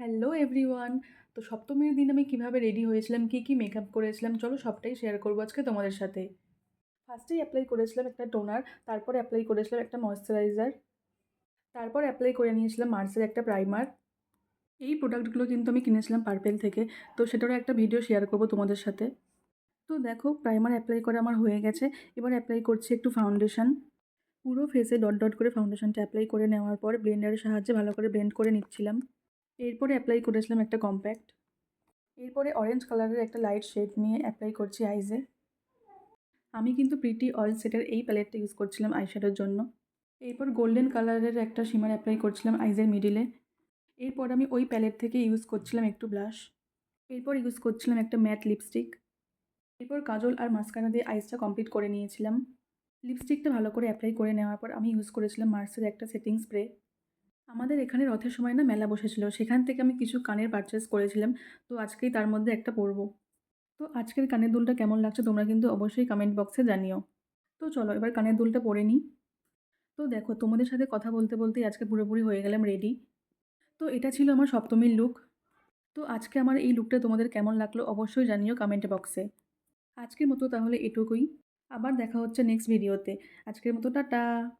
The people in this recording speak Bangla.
Hello everyone. তো সপ্তমীর দিন আমি কিভাবে রেডি হয়েছিলাম, কী মেকআপ করেছিলাম, চলো সবটাই শেয়ার করবো আজকে তোমাদের সাথে। ফার্স্টেই অ্যাপ্লাই করেছিলাম একটা টোনার, তারপরে অ্যাপ্লাই করেছিলাম একটা ময়েশ্চারাইজার, তারপর অ্যাপ্লাই করে নিয়েছিলাম মার্সের একটা প্রাইমার। এই প্রোডাক্টগুলো কিন্তু আমি কিনেছিলাম পার্পেল থেকে, তো সেটারও একটা ভিডিও শেয়ার করবো তোমাদের সাথে। তো দেখো, প্রাইমার অ্যাপ্লাই করা আমার হয়ে গেছে। এবার অ্যাপ্লাই করছি একটু ফাউন্ডেশন। পুরো ফেসে ডট ডট করে ফাউন্ডেশনটা অ্যাপ্লাই করে নেওয়ার পর ব্লেন্ডারের সাহায্যে ভালো করে ব্লেন্ড করে নিচ্ছিলাম। এরপরে অ্যাপ্লাই করেছিলাম একটা কম্প্যাক্ট। এরপরে অরেঞ্জ কালারের একটা লাইট শেড নিয়ে অ্যাপ্লাই করছি আইজে। আমি কিন্তু প্রিটি অয়েল সেটের এই প্যালেটটা ইউজ করছিলাম আইশ্যাডোর জন্য। এরপর গোল্ডেন কালারের একটা শিমার অ্যাপ্লাই করছিলাম আইজের মিডিলে। এরপর আমি ওই প্যালেট থেকে ইউজ করছিলাম একটু ব্লাশ। এরপর ইউজ করছিলাম একটা ম্যাট লিপস্টিক। এরপর কাজল আর মাস্কারা দিয়ে আইসটা কমপ্লিট করে নিয়েছিলাম। লিপস্টিকটা ভালো করে অ্যাপ্লাই করে নেওয়ার পর আমি ইউজ করেছিলাম মার্সের একটা সেটিং স্প্রে। আমাদের এখানে রথের সময় না মেলা বসেছিল, সেখান থেকে আমি কিছু কানের পারচেস করেছিলাম, তো আজকেই তার মধ্যে একটা পরবো। তো আজকের কানের দুলটা কেমন লাগছে তোমরা কিন্তু অবশ্যই কমেন্ট বক্সে জানিও। তো চলো এবার কানের দুলটা পরে নিই। তো দেখো, তোমাদের সাথে কথা বলতে বলতেই আজকে পুরোপুরি হয়ে গেলাম রেডি। তো এটা ছিল আমার সপ্তমীর লুক। তো আজকে আমার এই লুকটা তোমাদের কেমন লাগলো অবশ্যই জানিও কমেন্ট বক্সে। আজকের মতো তাহলে এটুকুই। আবার দেখা হচ্ছে নেক্সট ভিডিওতে। আজকের মতো টাটা।